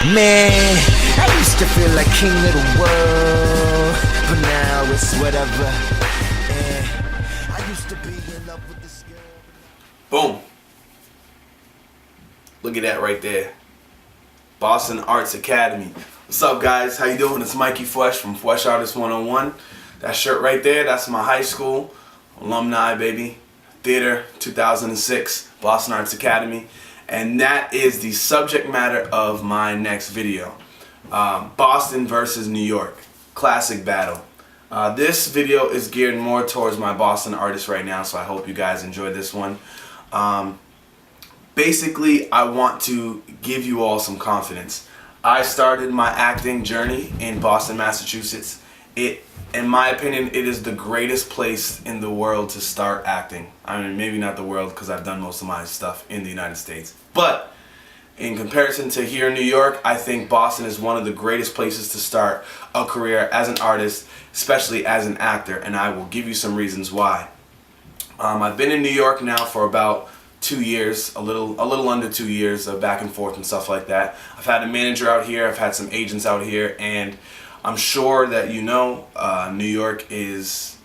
Man, I used to feel like king of the world, but now it's whatever. Yeah, I used to be in love with this girl. Boom. Look at that right there. Boston Arts Academy. What's up, guys? How you doing? It's Mikey Fresh from Fresh Artist 101. That shirt right there, that's my high school alumni, baby. Theater 2006, Boston Arts Academy. And that is the subject matter of my next video. Boston versus New York. Classic battle. This video is geared more towards my Boston artists right now, so I hope you guys enjoy this one. Basically, I want to give you all some confidence. I started my acting journey in Boston, Massachusetts. In my opinion, it is the greatest place in the world to start acting. I mean, maybe not the world, because I've done most of my stuff in the United States. But in comparison to here in New York, I think Boston is one of the greatest places to start a career as an artist, especially as an actor, and I will give you some reasons why. I've been in New York now for about 2 years, a little under 2 years of back and forth and stuff like that. I've had a manager out here, I've had some agents out here, and I'm sure that you know New York is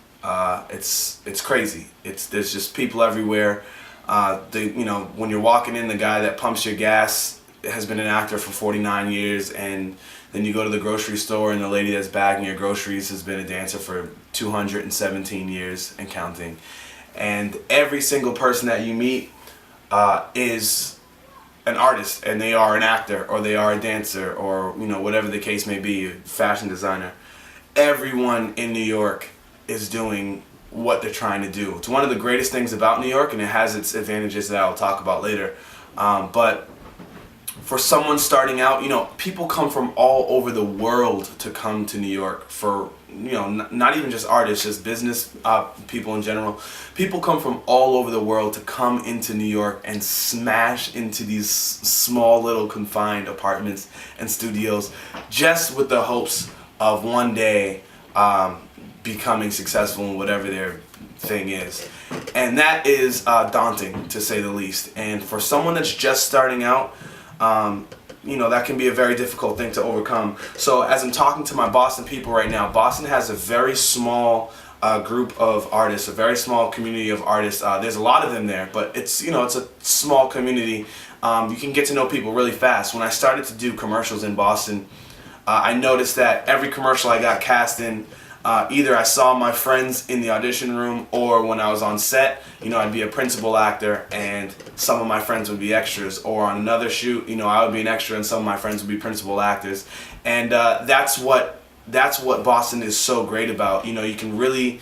it's crazy. There's just people everywhere. When you're walking in, the guy that pumps your gas has been an actor for 49 years, and then you go to the grocery store and the lady that's bagging your groceries has been a dancer for 217 years and counting. And every single person that you meet is an artist, and they are an actor, or they are a dancer, or whatever the case may be, a fashion designer. Everyone in New York is doing what they're trying to do. It's one of the greatest things about New York, and it has its advantages that I'll talk about later. But for someone starting out, people come from all over the world to come to New York for, not even just artists, just business people in general. People come from all over the world to come into New York and smash into these small little confined apartments and studios just with the hopes of one day becoming successful in whatever their thing is. And that is daunting, to say the least. And for someone that's just starting out, that can be a very difficult thing to overcome. So as I'm talking to my Boston people right now, Boston has a very small group of artists, a very small community of artists. There's a lot of them there, but it's a small community. You can get to know people really fast. When I started to do commercials in Boston, I noticed that every commercial I got cast in, either I saw my friends in the audition room, or when I was on set, I'd be a principal actor and some of my friends would be extras, or on another shoot, I would be an extra and some of my friends would be principal actors. And that's what Boston is so great about. You can really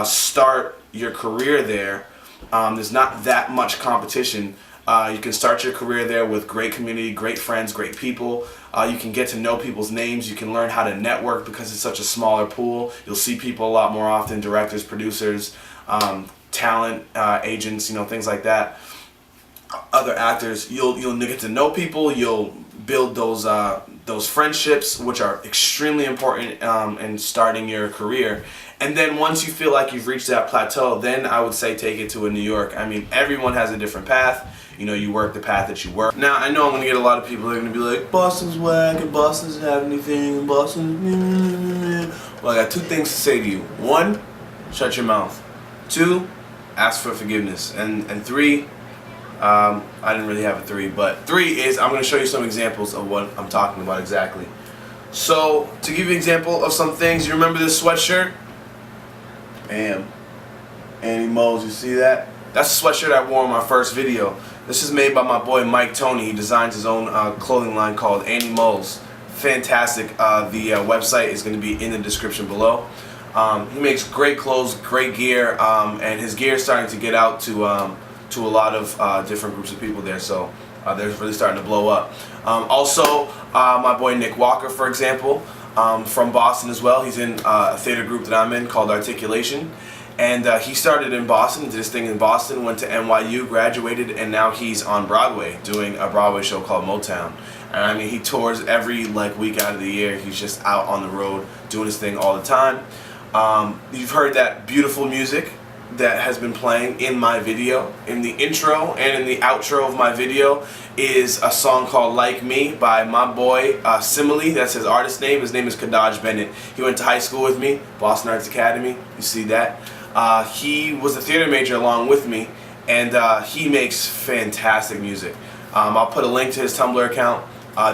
start your career there. There's not that much competition. You can start your career there with great community, great friends, great people. You can get to know people's names. You can learn how to network because it's such a smaller pool. You'll see people a lot more often, directors, producers, talent, agents, things like that. Other actors. You'll get to know people. You'll build those friendships, which are extremely important in starting your career. And then once you feel like you've reached that plateau, then I would say take it to a New York. I mean, everyone has a different path. You work the path that you work. Now, I know I'm going to get a lot of people that are going to be like, Boston's whack, and Boston doesn't have anything, and Boston... Well, I got two things to say to you. One, shut your mouth. Two, ask for forgiveness. And three, I didn't really have a three, but three is I'm going to show you some examples of what I'm talking about exactly. So, to give you an example of some things, you remember this sweatshirt? Bam. Annie Moles, you see that? That's a sweatshirt I wore in my first video. This is made by my boy Mike Tony. He designs his own clothing line called Annie Moles. Fantastic. The website is going to be in the description below. He makes great clothes, great gear, and his gear is starting to get out to a lot of different groups of people there. So they're really starting to blow up. Also, my boy Nick Walker, for example, from Boston as well. He's in a theater group that I'm in called Articulation. And he started in Boston, did his thing in Boston, went to NYU, graduated, and now he's on Broadway doing a Broadway show called Motown. And I mean, he tours every week out of the year. He's just out on the road doing his thing all the time. You've heard that beautiful music. that has been playing in my video, in the intro and in the outro of my video, is a song called Like Me by my boy Simile. That's his artist name. His name is Kadaj Bennett. He went to high school with me, Boston Arts Academy. You see that? He was a theater major along with me, and he makes fantastic music. I'll put a link to his Tumblr account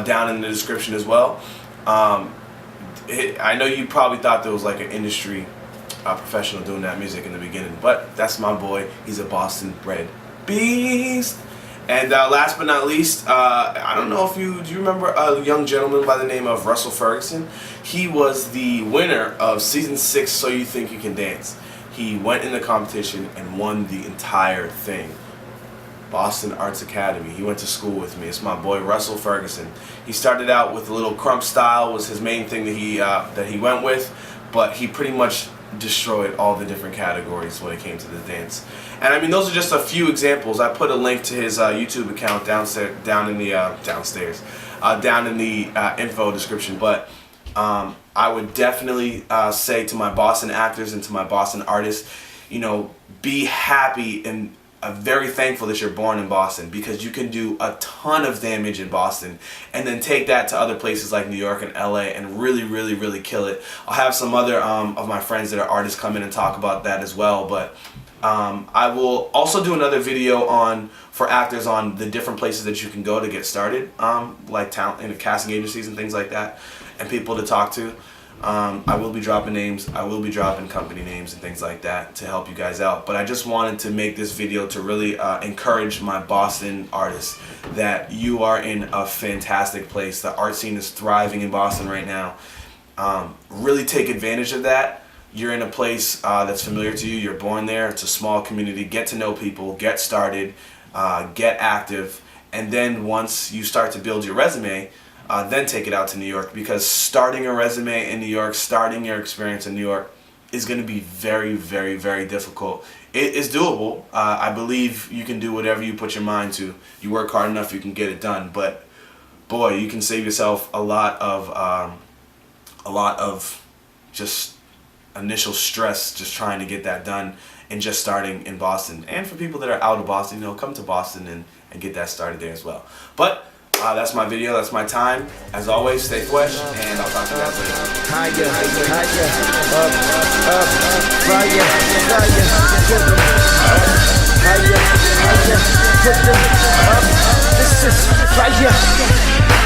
down in the description as well. I know you probably thought there was like an industry professional doing that music in the beginning, but that's my boy. He's a Boston bred beast. And last but not least, I don't know if do you remember a young gentleman by the name of Russell Ferguson? He was the winner of season 6 So You Think You Can Dance. He went in the competition and won the entire thing. Boston Arts Academy. He went to school with me. It's my boy Russell Ferguson. He started out with a little crump style, was his main thing that he went with, but he pretty much destroyed all the different categories when it came to the dance. And I mean, those are just a few examples. I put a link to his YouTube account down in the info description. But I would definitely say to my Boston actors and to my Boston artists, you know, be happy and very thankful that you're born in Boston, because you can do a ton of damage in Boston and then take that to other places like New York and LA and really kill it. I'll have some other of my friends that are artists come in and talk about that as well, but I will also do another video for actors on the different places that you can go to get started, like talent in casting agencies and things like that, and people to talk to. I will be dropping names, I will be dropping company names and things like that to help you guys out. But I just wanted to make this video to really encourage my Boston artists that you are in a fantastic place. The art scene is thriving in Boston right now. Really take advantage of that. You're in a place that's familiar to you, you're born there, it's a small community. Get to know people, get started, get active, and then once you start to build your resume, then take it out to New York, because starting a resume in New York, starting your experience in New York is going to be very difficult. It is doable. I believe you can do whatever you put your mind to. You work hard enough, you can get it done. But boy, you can save yourself a lot of just initial stress just trying to get that done and just starting in Boston. And for people that are out of Boston, you know, come to Boston and get that started there as well. But that's my video, that's my time. As always, stay fresh, and I'll talk to you guys later. This is fire.